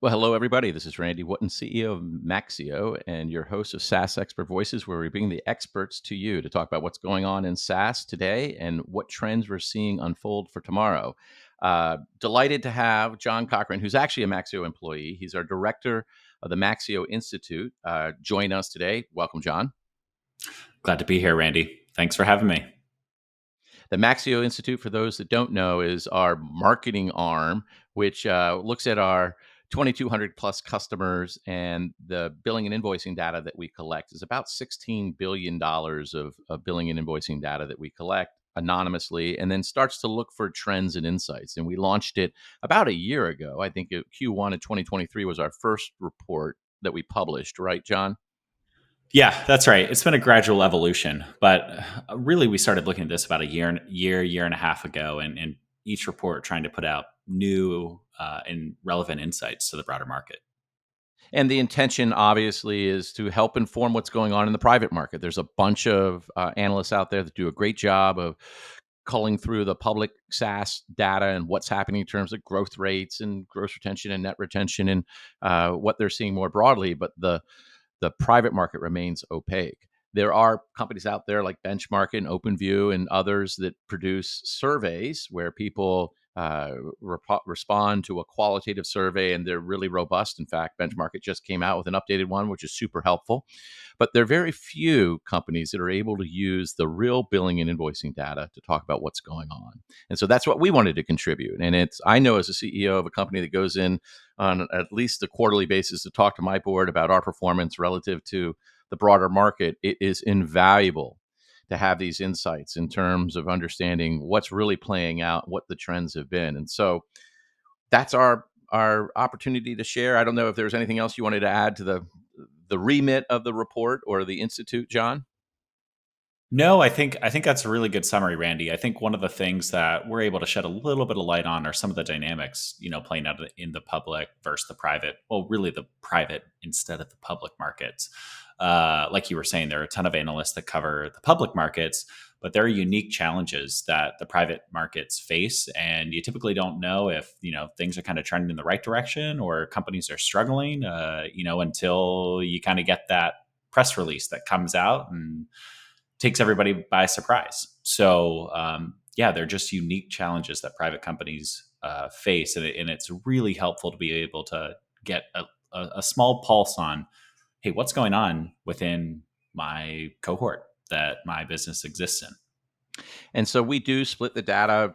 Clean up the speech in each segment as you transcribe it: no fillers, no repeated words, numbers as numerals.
Well, hello, everybody. This is Randy Wootton, CEO of Maxio, and your host of SaaS Expert Voices, where we bring the experts to you to talk about what's going on in SaaS today and what trends we're seeing unfold for tomorrow. Delighted to have Jon Cochrane, who's actually a Maxio employee. He's our director of the Maxio Institute, join us today. Welcome, Jon. Glad to be here, Randy. Thanks for having me. The Maxio Institute, for those that don't know, is our marketing arm, which looks at our 2,200 plus customers, and the billing and invoicing data that we collect is about $16 billion of billing and invoicing data that we collect anonymously, and then starts to look for trends and insights. And we launched it about a year ago. I think Q1 of 2023 was our first report that we published, right, Jon? Yeah, that's right. It's been a gradual evolution, but really we started looking at this about a year and a half ago, and each report trying to put out new and relevant insights to the broader market. And the intention, obviously, is to help inform what's going on in the private market. There's a bunch of analysts out there that do a great job of culling through the public SaaS data and what's happening in terms of growth rates and gross retention and net retention and what they're seeing more broadly. But the private market remains opaque. There are companies out there like Benchmark and OpenView and others that produce surveys where people respond to a qualitative survey, and they're really robust. In fact, Benchmark just came out with an updated one, which is super helpful. But there are very few companies that are able to use the real billing and invoicing data to talk about what's going on. And so that's what we wanted to contribute. And I know as a CEO of a company that goes in on at least a quarterly basis to talk to my board about our performance relative to the broader market, it is invaluable to have these insights in terms of understanding what's really playing out, what the trends have been. And so that's our opportunity to share. I don't know if there's anything else you wanted to add to the remit of the report or the institute, Jon. No, I think that's a really good summary, Randy. I think one of the things that we're able to shed a little bit of light on are some of the dynamics, playing out in the public versus the private. Well, really the private instead of the public markets. Like you were saying, there are a ton of analysts that cover the public markets, but there are unique challenges that the private markets face, and you typically don't know if things are kind of trending in the right direction or companies are struggling. Until you kind of get that press release that comes out and takes everybody by surprise. So yeah, they're just unique challenges that private companies face, and it's really helpful to be able to get a small pulse on, hey, what's going on within my cohort that my business exists in. And so we do split the data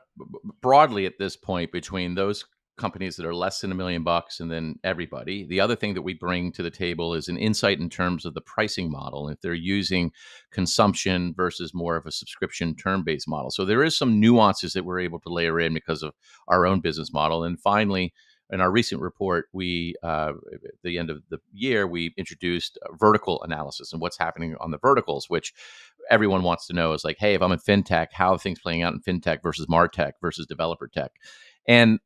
broadly at this point between those companies that are less than $1 million and then everybody. The other thing that we bring to the table is an insight in terms of the pricing model, if they're using consumption versus more of a subscription term-based model. So there is some nuances that we're able to layer in because of our own business model. And finally, in our recent report, at the end of the year, we introduced vertical analysis and what's happening on the verticals, which everyone wants to know is like, hey, if I'm in fintech, how are things playing out in fintech versus martech versus developer tech? And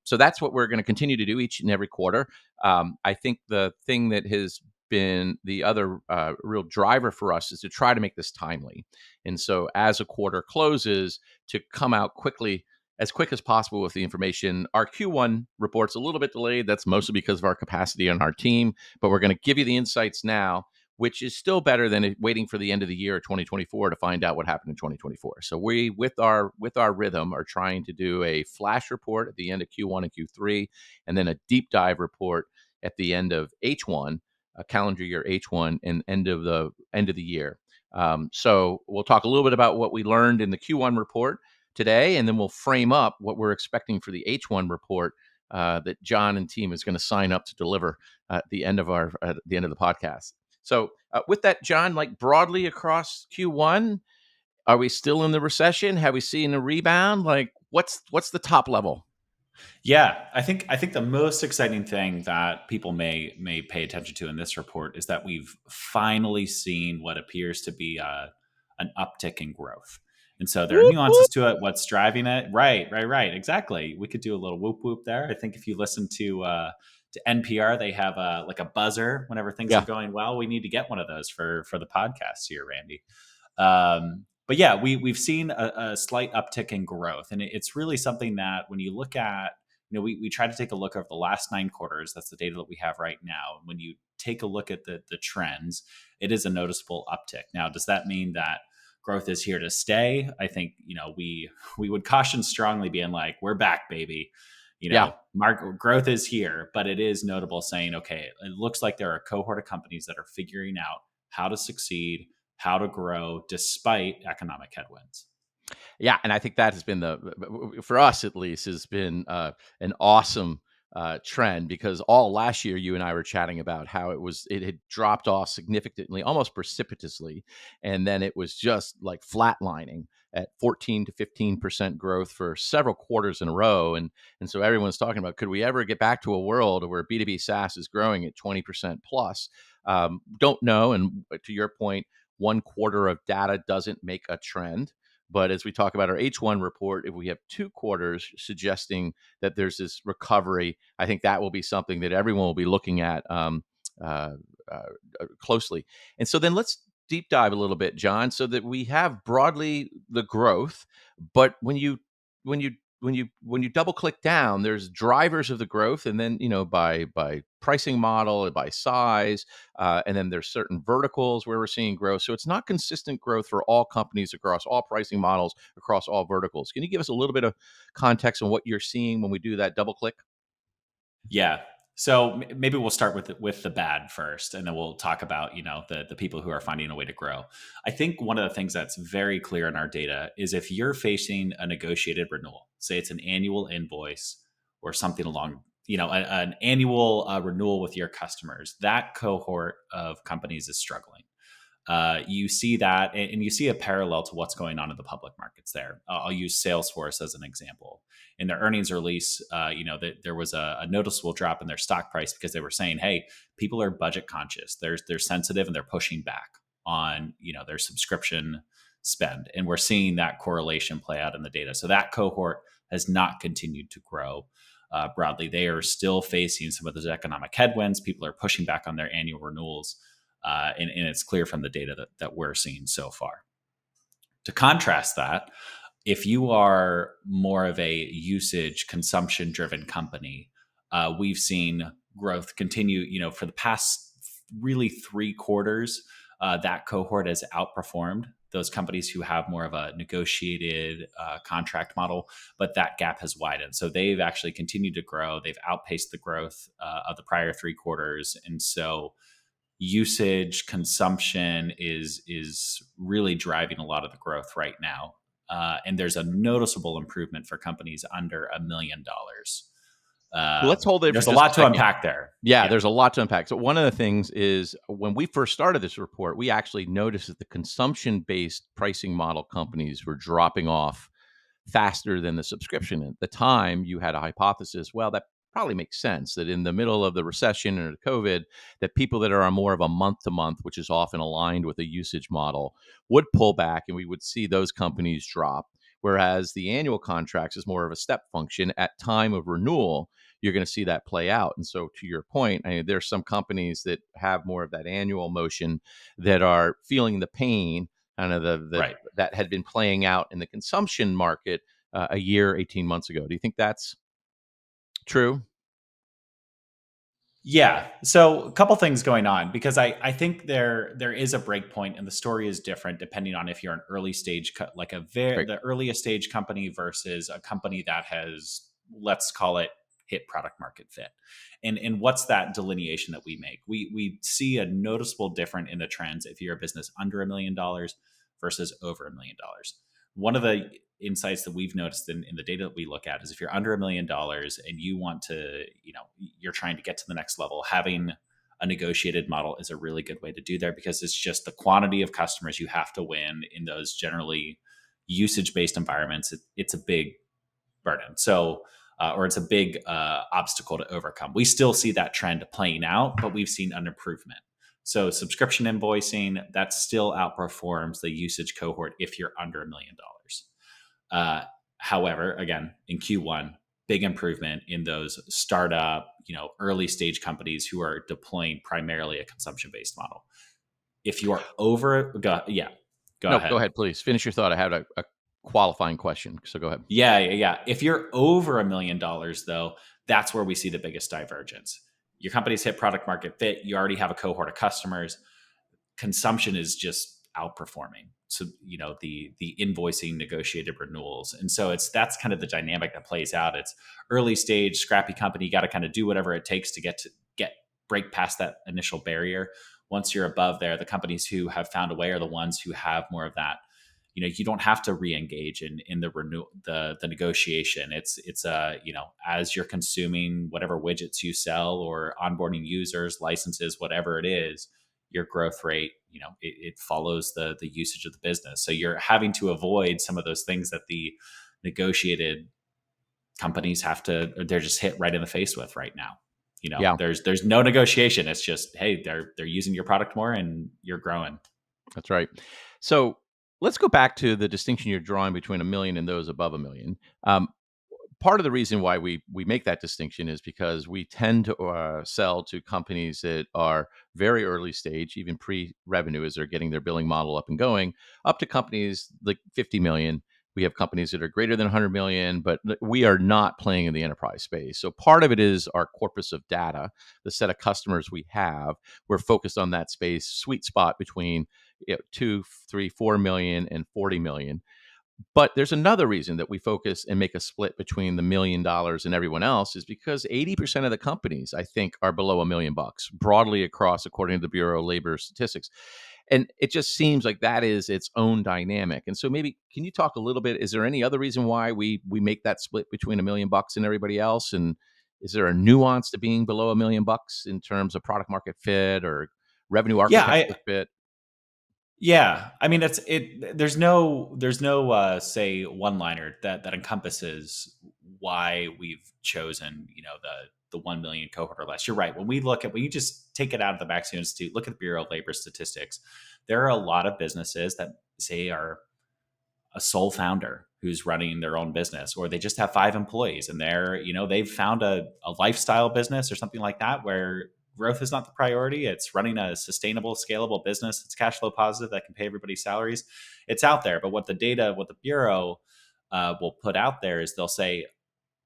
so that's what we're going to continue to do each and every quarter. I think the thing that has been the other real driver for us is to try to make this timely. And so as a quarter closes, to come out quickly, as quick as possible with the information. Our Q1 report's a little bit delayed. That's mostly because of our capacity on our team, but we're going to give you the insights now, which is still better than waiting for the end of the year 2024 to find out what happened in 2024. So we, with our rhythm, are trying to do a flash report at the end of Q1 and Q3, and then a deep dive report at the end of H1, calendar year H1, and end of the year. So we'll talk a little bit about what we learned in the Q1 report today, and then we'll frame up what we're expecting for the H1 report that Jon and team is going to sign up to deliver at the end of the podcast. So with that, Jon, like broadly across Q1, are we still in the recession? Have we seen a rebound? Like what's the top level? Yeah, I think the most exciting thing that people may pay attention to in this report is that we've finally seen what appears to be an uptick in growth. And so there are Whoop, nuances whoop. to it. What's driving it? Right. Exactly. We could do a little whoop whoop there. I think if you listen to NPR, they have like a buzzer whenever things are Yeah. going well. We need to get one of those for the podcast here, Randy. But yeah, we've seen a slight uptick in growth, and it's really something that when you look at we try to take a look over the last 9 quarters. That's the data that we have right now. When you take a look at the trends, it is a noticeable uptick. Now, does that mean that growth is here to stay? I think, we would caution strongly, being like, we're back, baby. Yeah. Market growth is here, but it is notable saying, okay, it looks like there are a cohort of companies that are figuring out how to succeed, how to grow despite economic headwinds. Yeah, and I think that has been for us at least, has been an awesome trend, because all last year you and I were chatting about how it had dropped off significantly, almost precipitously, and then it was just like flatlining at 14 to 15% growth for several quarters in a row, and so everyone's talking about, could we ever get back to a world where B2B SaaS is growing at 20% plus? Don't know, and to your point, one quarter of data doesn't make a trend. But as we talk about our H1 report, if we have 2 quarters suggesting that there's this recovery, I think that will be something that everyone will be looking at uh, closely. And so then let's deep dive a little bit, John, so that we have broadly the growth. But when you when you double click down, there's drivers of the growth, and then by pricing model, by size, and then there's certain verticals where we're seeing growth. So it's not consistent growth for all companies across all pricing models, across all verticals. Can you give us a little bit of context on what you're seeing when we do that double click? Yeah. So maybe we'll start with the bad first, and then we'll talk about the people who are finding a way to grow. I think one of the things that's very clear in our data is if you're facing a negotiated renewal, say it's an annual invoice or something along an annual renewal with your customers, that cohort of companies is struggling. You see that, and you see a parallel to what's going on in the public markets there. I'll use Salesforce as an example. In their earnings release, that there was a noticeable drop in their stock price because they were saying, "Hey, people are budget conscious. They're sensitive, and they're pushing back on their subscription spend." And we're seeing that correlation play out in the data. So that cohort has not continued to grow. Broadly, they are still facing some of those economic headwinds. People are pushing back on their annual renewals. And it's clear from the data that we're seeing so far. To contrast that, if you are more of a usage consumption driven company, we've seen growth continue. For the past really 3 quarters, that cohort has outperformed those companies who have more of a negotiated contract model, but that gap has widened. So they've actually continued to grow. They've outpaced the growth of the prior 3 quarters, and so usage consumption is really driving a lot of the growth right now. And there's a noticeable improvement for companies under $1 million. Let's hold it for There's a just a lot to second. unpack there. Yeah, Yeah. there's a lot to unpack. So one of the things is, when we first started this report, we actually noticed that the consumption-based pricing model companies were dropping off faster than the subscription. At the time, you had a hypothesis, well, that probably makes sense, that in the middle of the recession or the COVID, that people that are on more of a month to month, which is often aligned with a usage model, would pull back, and we would see those companies drop. Whereas the annual contracts is more of a step function. At time of renewal, you're going to see that play out. And so, to your point, I mean, there's some companies that have more of that annual motion that are feeling the pain, kind of Right. that had been playing out in the consumption market a year, 18 months ago. Do you think that's true? Yeah. So a couple things going on, because I think there is a break point, and the story is different depending on if you're an early stage like Great. the earliest stage company versus a company that has, let's call it, hit product market fit. And what's that delineation that we make? We see a noticeable difference in the trends if you're a business under $1 million versus over $1 million. One of the insights that we've noticed in the data that we look at is if you're under $1 million and you want to, you're trying to get to the next level, having a negotiated model is a really good way to do there, because it's just the quantity of customers you have to win in those generally usage based environments. It's a big burden. So, or it's a big obstacle to overcome. We still see that trend playing out, but we've seen an improvement. So subscription invoicing, that still outperforms the usage cohort if you're under $1 million. However, again, in Q1, big improvement in those startup, early stage companies who are deploying primarily a consumption based model. If you are over, go No, go ahead. ahead, please. Finish your thought. I had a qualifying question. So go ahead. Yeah, yeah, yeah. If you're over $1 million, though, that's where we see the biggest divergence. Your company's hit product market fit. You already have a cohort of customers. Consumption is just outperforming. So the invoicing, negotiated renewals, and so that's kind of the dynamic that plays out. It's early stage, scrappy company. You got to kind of do whatever it takes to get break past that initial barrier. Once you're above there, the companies who have found a way are the ones who have more of that. You don't have to re-engage in the renew the negotiation. It's as you're consuming whatever widgets you sell or onboarding users, licenses, whatever it is, your growth rate, it follows the usage of the business. So you're having to avoid some of those things that the negotiated companies they're just hit right in the face with right now. Yeah, There's no negotiation. It's just, hey, they're using your product more and you're growing. that's right. So let's go back to the distinction you're drawing between a million and those above a million. Part of the reason why we make that distinction is because we tend to sell to companies that are very early stage, even pre-revenue, as they're getting their billing model up and going, up to companies like 50 million. We have companies that are greater than 100 million, but we are not playing in the enterprise space. So part of it is our corpus of data, the set of customers we have. We're focused on that space, sweet spot between 2, 3, 4 million and 40 million. But there's another reason that we focus and make a split between the $1 million and everyone else is because 80% of the companies, I think, are below $1 million broadly across, according to the Bureau of Labor Statistics. And it just seems like that is its own dynamic. And so maybe can you talk a little bit? Is there any other reason why we make that split between $1 million and everybody else? And is there a nuance to being below $1 million in terms of product market fit or revenue Yeah, architecture fit? I mean, there's no say one liner that encompasses why we've chosen the 1 million cohort or less. You're right. When you just take it out of the Maxio Institute, look at the Bureau of Labor Statistics. There are a lot of businesses that say are a sole founder who's running their own business, or they just have 5 employees and they've found a lifestyle business or something like that where growth is not the priority. It's running a sustainable, scalable business. It's cash flow positive that can pay everybody's salaries. It's out there. But what the Bureau will put out there is they'll say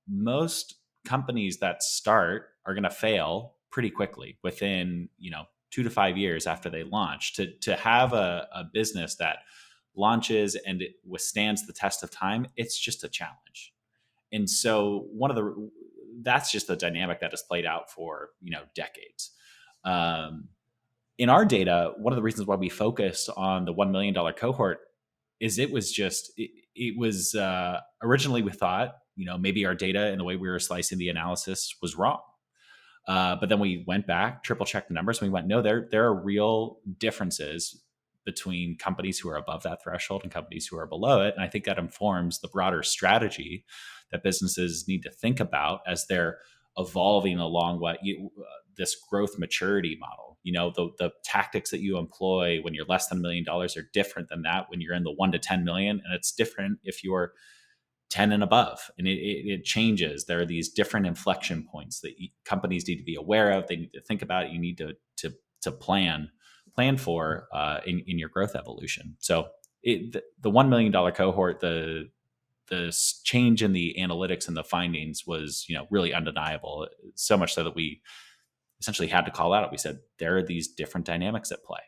most companies that start are going to fail pretty quickly within 2 to 5 years after they launch. To have a business that launches and it withstands the test of time, it's just a challenge. And so that's just the dynamic that has played out for decades. In our data, one of the reasons why we focused on the $1 million cohort is it was originally we thought maybe our data and the way we were slicing the analysis was wrong. But then we went back, triple checked the numbers, and we went, no, there are real differences between companies who are above that threshold and companies who are below it. And I think that informs the broader strategy that businesses need to think about as they're evolving along this growth maturity model. The tactics that you employ when you're less than $1 million are different than that when you're in the 1 to 10 million. And it's different if you're 10 and above, and it changes. There are these different inflection points that companies need to be aware of. They need to think about. You need to plan for in your growth evolution. So the $1 million cohort, the change in the analytics and the findings was really undeniable. So much so that we essentially had to call out. We said there are these different dynamics at play.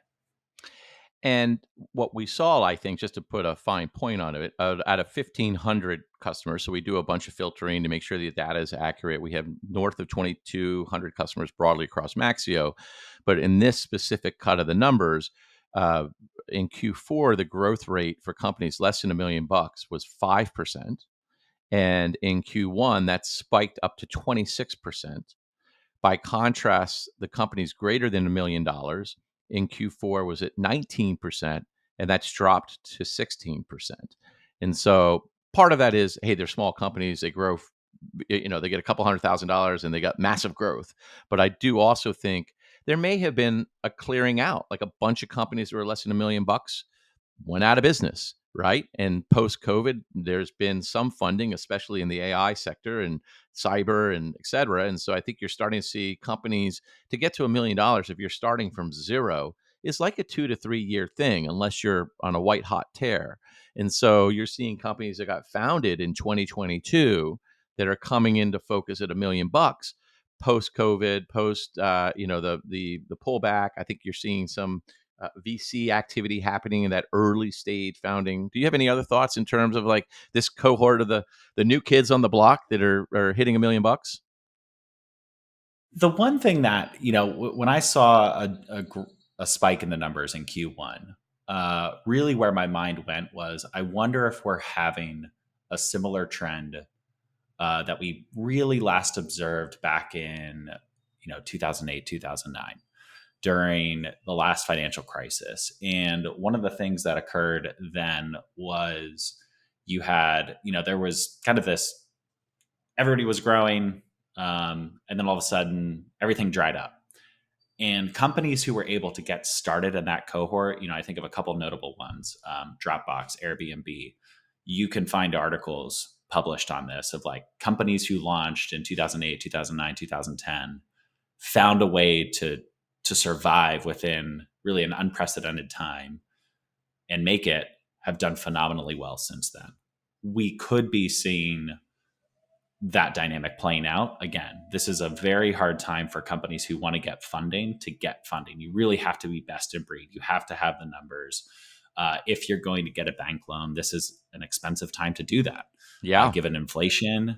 And what we saw, I think, just to put a fine point on it, out of 1,500 customers, so we do a bunch of filtering to make sure the data is accurate. We have north of 2,200 customers broadly across Maxio. But in this specific cut of the numbers, in Q4, the growth rate for companies less than $1 million was 5%. And in Q1, that spiked up to 26%. By contrast, the companies greater than $1 million in Q4 was at 19%, and that's dropped to 16%. And so part of that is, hey, they're small companies, they grow, they get a couple $100,000 and they got massive growth. But I do also think there may have been a clearing out, like a bunch of companies that were less than $1 million went out of business, right? And post COVID, there's been some funding, especially in the AI sector and cyber and et cetera. And so I think you're starting to see companies to get to $1 million. If you're starting from zero, is like a 2 to 3 year thing, unless you're on a white hot tear. And so you're seeing companies that got founded in 2022 that are coming into focus at $1 million post COVID, post the pullback. I think you're seeing some VC activity happening in that early stage founding. Do you have any other thoughts in terms of like this cohort of the new kids on the block that are hitting $1 million? The one thing that, when I saw a spike in the numbers in Q1, really where my mind went was, I wonder if we're having a similar trend that we really last observed back in 2008, 2009, during the last financial crisis. And one of the things that occurred then was, there was kind of this, everybody was growing, and then all of a sudden everything dried up. And companies who were able to get started in that cohort, I think of a couple notable ones, Dropbox, Airbnb. You can find articles published on this of like companies who launched in 2008, 2009, 2010, found a way to survive within really an unprecedented time and have done phenomenally well since then. We could be seeing that dynamic playing out. Again, this is a very hard time for companies who want to get funding to get funding. You really have to be best in breed. You have to have the numbers. If you're going to get a bank loan, this is an expensive time to do that. Yeah. Given inflation,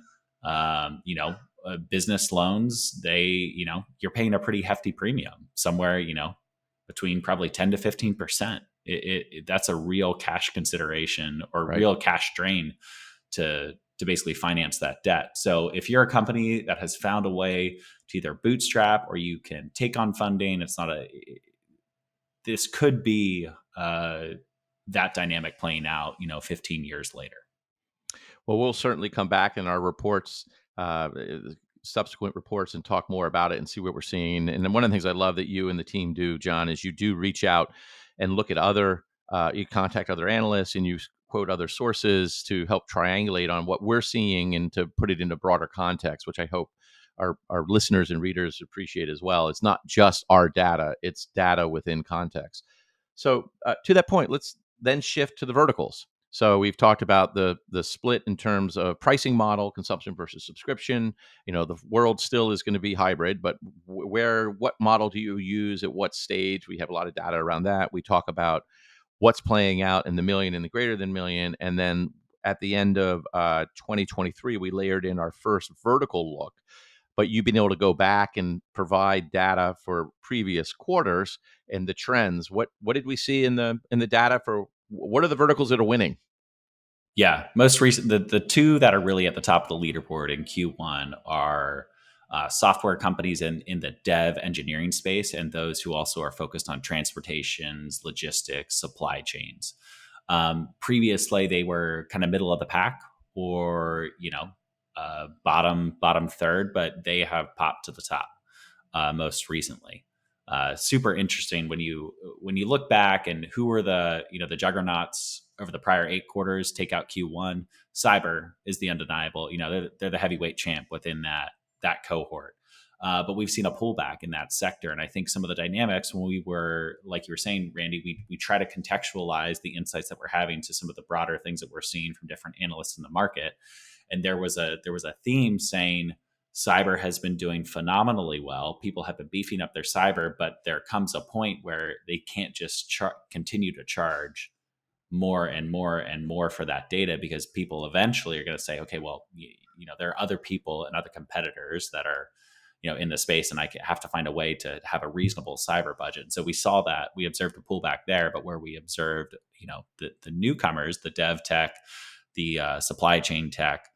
business loans, you're paying a pretty hefty premium, somewhere, between probably 10 to 15%. That's a real cash consideration or Right. real cash drain to basically finance that debt. So if you're a company that has found a way to either bootstrap or you can take on funding, this could be that dynamic playing out, 15 years later. Well, we'll certainly come back in our reports, subsequent reports, and talk more about it and see what we're seeing. And then one of the things I love that you and the team do, Jon, is you do reach out and look at you contact other analysts and you quote other sources to help triangulate on what we're seeing and to put it into broader context, which I hope our listeners and readers appreciate as well. It's not just our data, it's data within context. So to that point, let's then shift to the verticals. So we've talked about the split in terms of pricing model, consumption versus subscription. The world still is going to be hybrid, but what model do you use at what stage? We have a lot of data around that. We talk about what's playing out in the million and the greater than million, and then at the end of 2023, we layered in our first vertical look. But you've been able to go back and provide data for previous quarters and the trends. What did we see in the data for what are the verticals that are winning? Yeah, most recent, the two that are really at the top of the leaderboard in Q1 are software companies in the dev engineering space, and those who also are focused on transportations, logistics, supply chains. Previously, they were kind of middle of the pack, or bottom third, but they have popped to the top most recently. Super interesting when you look back and who were the juggernauts over the prior 8 quarters. Take out Q1, cyber is the undeniable. They're the heavyweight champ within that cohort. But we've seen a pullback in that sector, and I think some of the dynamics, when we were, like you were saying, Randy, we try to contextualize the insights that we're having to some of the broader things that we're seeing from different analysts in the market. And there was a theme saying cyber has been doing phenomenally well. People have been beefing up their cyber, but there comes a point where they can't just continue to charge more and more and more for that data, because people eventually are going to say, okay, well, there are other people and other competitors that are, in the space, and I have to find a way to have a reasonable cyber budget. And so we saw that, we observed a pullback there, but where we observed, the newcomers, the dev tech, the supply chain tech,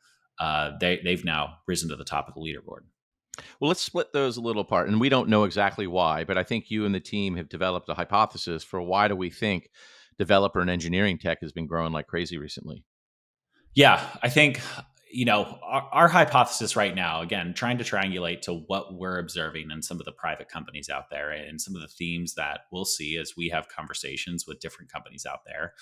they've now risen to the top of the leaderboard. Well, let's split those a little apart. And we don't know exactly why, but I think you and the team have developed a hypothesis for why do we think developer and engineering tech has been growing like crazy recently. Yeah, I think, our hypothesis right now, again, trying to triangulate to what we're observing in some of the private companies out there and some of the themes that we'll see as we have conversations with different companies out there.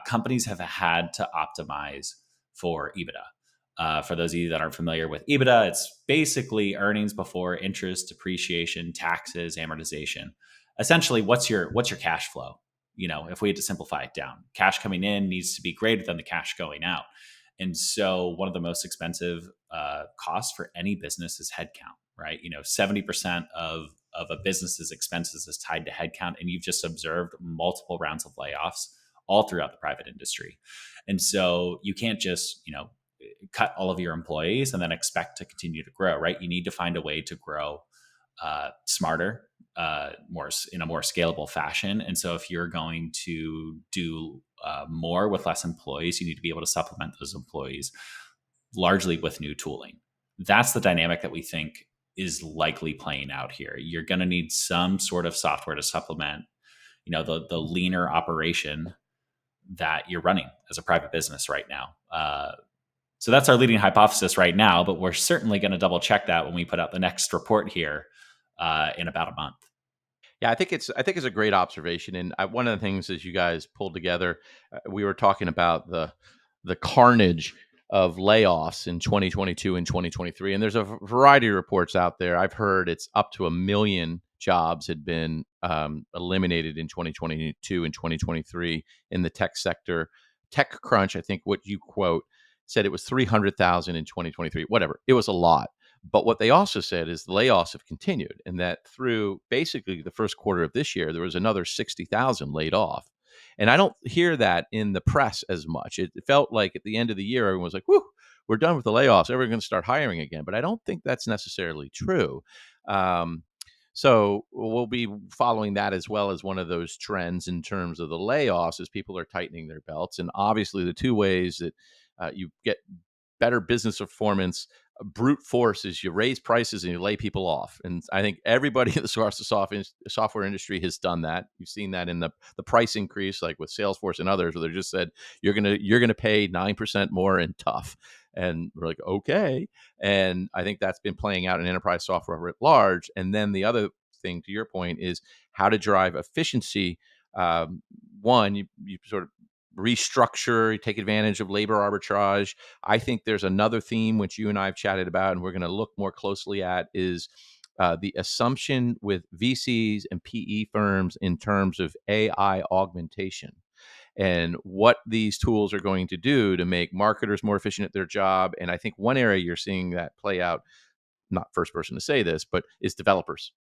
Companies have had to optimize for EBITDA. For those of you that aren't familiar with EBITDA, it's basically earnings before interest, depreciation, taxes, amortization. essentially, what's your cash flow? If we had to simplify it down, cash coming in needs to be greater than the cash going out. And so one of the most expensive costs for any business is headcount, right? 70% of a business's expenses is tied to headcount, and you've just observed multiple rounds of layoffs all throughout the private industry. And so you can't just, cut all of your employees and then expect to continue to grow, right? You need to find a way to grow smarter, more in a more scalable fashion. And so if you're going to do more with less employees, you need to be able to supplement those employees largely with new tooling. That's the dynamic that we think is likely playing out here. You're going to need some sort of software to supplement, the leaner operation that you're running as a private business right now. So that's our leading hypothesis right now, but we're certainly going to double check that when we put out the next report here in about a month. Yeah, I think it's a great observation, and one of the things as you guys pulled together, we were talking about the carnage of layoffs in 2022 and 2023, and there's a variety of reports out there. I've heard it's up to 1 million jobs had been eliminated in 2022 and 2023 in the tech sector. TechCrunch, I think what you quote, said it was 300,000 in 2023. Whatever, it was a lot. But what they also said is the layoffs have continued, and that through basically the first quarter of this year, there was another 60,000 laid off. And I don't hear that in the press as much. It felt like at the end of the year, everyone was like, whew, we're done with the layoffs. Everyone's going to start hiring again. But I don't think that's necessarily true. Um, so we'll be following that as well as one of those trends in terms of the layoffs as people are tightening their belts. And obviously, the two ways that you get better business performance, brute force, is you raise prices and you lay people off. And I think everybody in the software industry has done that. You've seen that in the price increase, like with Salesforce and others, where they just said you're gonna pay 9% more and tough. And we're like, okay. And I think that's been playing out in enterprise software writ large. And then the other thing, to your point, is how to drive efficiency. One, you sort of restructure, you take advantage of labor arbitrage. I think there's another theme which you and I have chatted about, and we're going to look more closely at, is the assumption with VCs and PE firms in terms of AI augmentation and what these tools are going to do to make marketers more efficient at their job. And I think one area you're seeing that play out, not first person to say this, but is developers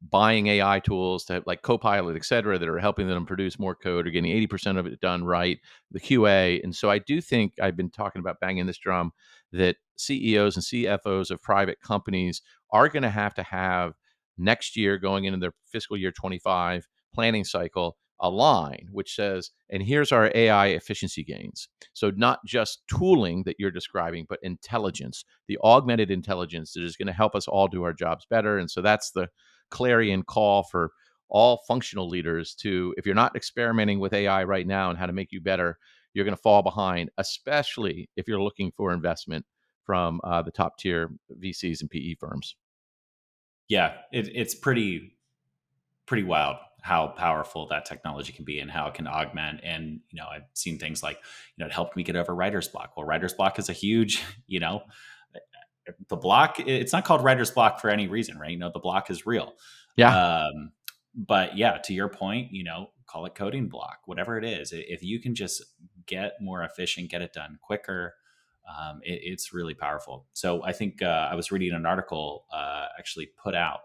buying AI tools to like Copilot, et cetera, that are helping them produce more code or getting 80% of it done right, the QA. And so I do think I've been talking about banging this drum that CEOs and CFOs of private companies are going to have next year, going into their fiscal year 25 planning cycle, a line which says, and here's our AI efficiency gains. So not just tooling that you're describing, but intelligence, the augmented intelligence that is going to help us all do our jobs better. And so that's the clarion call for all functional leaders to, if you're not experimenting with AI right now and how to make you better, you're going to fall behind, especially if you're looking for investment from the top tier VCs and PE firms. Yeah, it's pretty wild how powerful that technology can be and how it can augment. And I've seen things like, it helped me get over writer's block. Well, writer's block is a huge, the block, it's not called writer's block for any reason, right? The block is real. Yeah. But yeah, to your point, call it coding block, whatever it is. If you can just get more efficient, get it done quicker, it's really powerful. So I think I was reading an article actually put out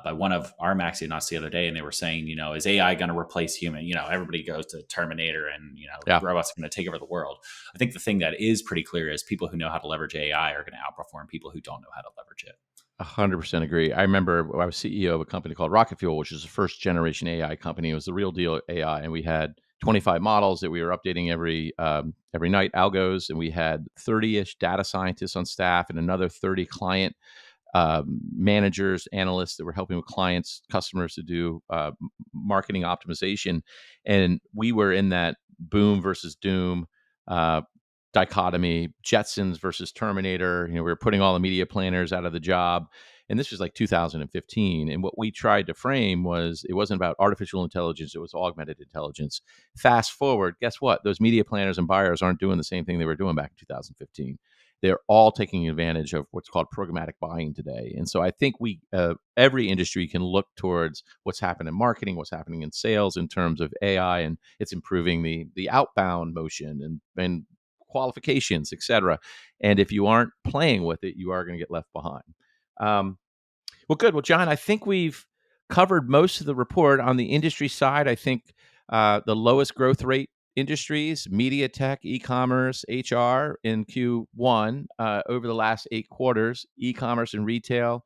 by one of our Maxio Nuts the other day, and they were saying, is AI going to replace human? Everybody goes to Terminator and, Yeah. robots are going to take over the world. I think the thing that is pretty clear is people who know how to leverage AI are going to outperform people who don't know how to leverage it. 100% agree. I remember I was CEO of a company called Rocket Fuel, which is the first generation AI company. It was the real deal AI, and we had 25 models that we were updating every night, algos, and we had 30-ish data scientists on staff and another 30 client managers, analysts that were helping with clients, customers to do marketing optimization. And we were in that boom versus doom dichotomy, Jetsons versus Terminator. We were putting all the media planners out of the job. And this was like 2015. And what we tried to frame was, it wasn't about artificial intelligence, it was augmented intelligence. Fast forward, guess what? Those media planners and buyers aren't doing the same thing they were doing back in 2015. they're all taking advantage of what's called programmatic buying today. And so I think every industry can look towards what's happening in marketing, what's happening in sales in terms of AI, and it's improving the outbound motion and qualifications, et cetera. And if you aren't playing with it, you are going to get left behind. Um, well, good. Well, John, I think we've covered most of the report. On the industry side, I think the lowest growth rate industries, media tech, e-commerce, HR in Q1 over the last 8 quarters, e-commerce and retail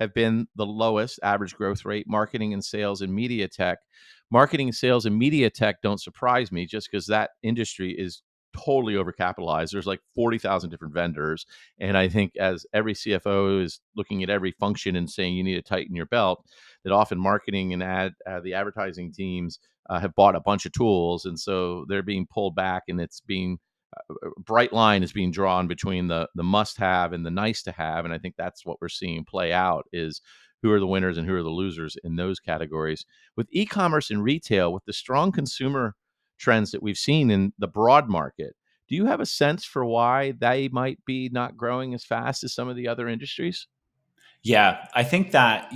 have been the lowest average growth rate. Marketing and sales and media tech. Marketing and sales and media tech don't surprise me just because that industry is totally overcapitalized. There's like 40,000 different vendors. And I think as every CFO is looking at every function and saying you need to tighten your belt, that often marketing and the advertising teams have bought a bunch of tools. And so they're being pulled back, and it's being bright line is being drawn between the must have and the nice to have. And I think that's what we're seeing play out is who are the winners and who are the losers in those categories. With e-commerce and retail, with the strong consumer trends that we've seen in the broad market, do you have a sense for why they might be not growing as fast as some of the other industries? Yeah, I think that,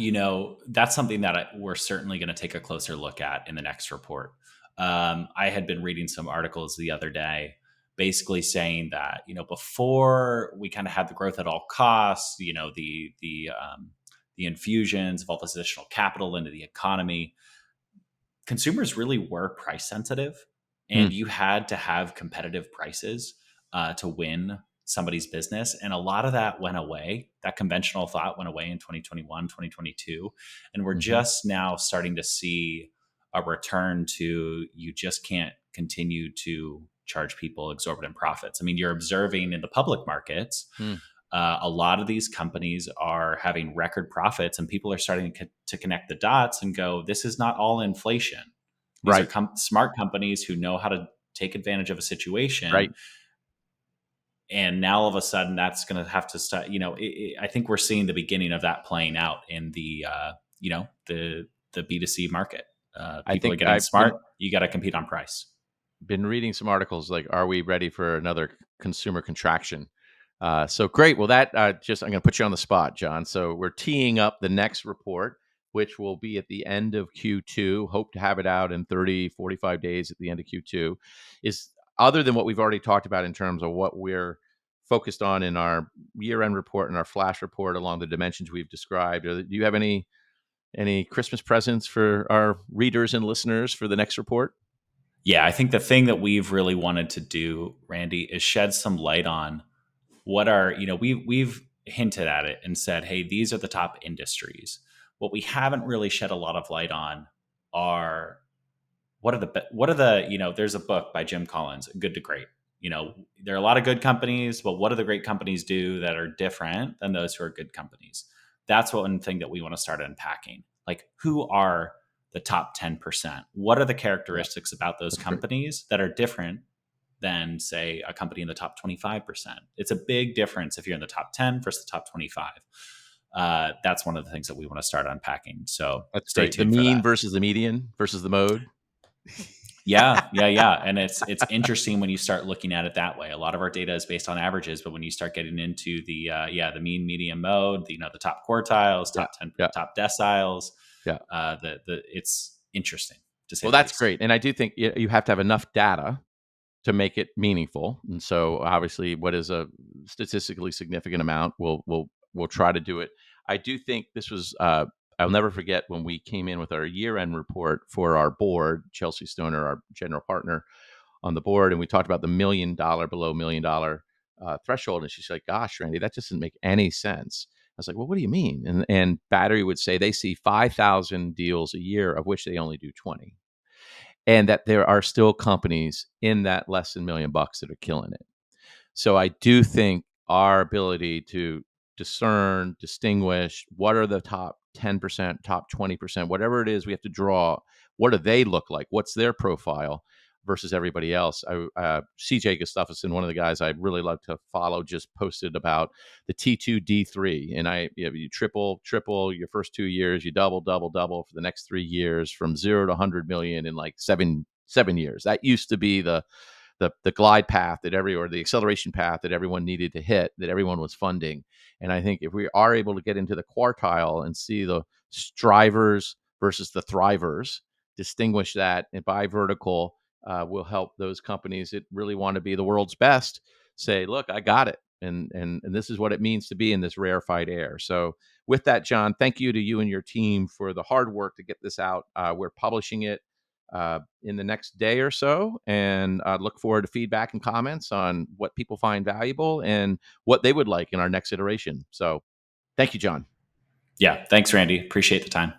that's something that we're certainly going to take a closer look at in the next report. I had been reading some articles the other day basically saying that, before we kind of had the growth at all costs, the infusions of all this additional capital into the economy, consumers really were price sensitive, Hmm. and you had to have competitive prices to win somebody's business. And a lot of that went away. That conventional thought went away in 2021, 2022. And we're Mm-hmm. just now starting to see a return to, you just can't continue to charge people exorbitant profits. I mean, you're observing in the public markets, Hmm. a lot of these companies are having record profits, and people are starting to connect the dots and go, this is not all inflation. These are Right. smart companies who know how to take advantage of a situation. Right. And now all of a sudden that's going to have to start, I think we're seeing the beginning of that playing out in the B2C market. I People are think getting I've smart. You got to compete on price. been reading some articles like, are we ready for another consumer contraction? So great. Well, that just, I'm going to put you on the spot, John. So we're teeing up the next report, which will be at the end of Q2. Hope to have it out in 30, 45 days at the end of Q2. Is other than what we've already talked about in terms of what we're focused on in our year-end report and our flash report along the dimensions we've described. Do you have any Christmas presents for our readers and listeners for the next report? Yeah, I think the thing that we've really wanted to do, Randy, is shed some light on what are, we've hinted at it and said, hey, these are the top industries. What we haven't really shed a lot of light on are there's a book by Jim Collins, Good to Great. There are a lot of good companies, but what do the great companies do that are different than those who are good companies? That's one thing that we want to start unpacking. Like, who are the top 10%? What are the Yeah, characteristics about those that's great. companies that are different than, say, a company in the top 25%? It's a big difference if you're in the top 10 versus the top 25. That's one of the things that we want to start unpacking. So That's stay great. The tuned for mean that. versus the median versus the mode. Yeah. And it's interesting when you start looking at it that way. A lot of our data is based on averages, but when you start getting into the mean, median, mode, the top quartiles, Yeah, top 10, yeah, top deciles, yeah. it's interesting to say Well, the that's least. great, and I do think you have to have enough data to make it meaningful. And so, obviously, what is a statistically significant amount, we'll try to do it. I do think this was. I'll never forget when we came in with our year-end report for our board. Chelsea Stoner, our general partner on the board, and we talked about the $1 million below $1 million threshold, and she's like, "Gosh, Randy, that just doesn't make any sense." I was like, "Well, what do you mean?" And Battery would say they see 5,000 deals a year, of which they only do 20, and that there are still companies in that less than $1 million that are killing it. So I do think our ability to discern, distinguish what are the top 10%, top 20%, whatever it is we have to draw, what do they look like? What's their profile versus everybody else? CJ Gustafsson, one of the guys I really love to follow, just posted about the T2 D3. And you triple your first 2 years, you double for the next 3 years from 0 to 100 million in like seven years. That used to be the glide path or the acceleration path that everyone needed to hit, that everyone was funding. And I think if we are able to get into the quartile and see the strivers versus the thrivers, distinguish that and by vertical, will help those companies that really want to be the world's best say, look, I got it. And this is what it means to be in this rarefied air. So with that, Jon, thank you to you and your team for the hard work to get this out. We're publishing it in the next day or so, and I look forward to feedback and comments on what people find valuable and what they would like in our next iteration. So thank you, Jon. Yeah. Thanks, Randy. Appreciate the time.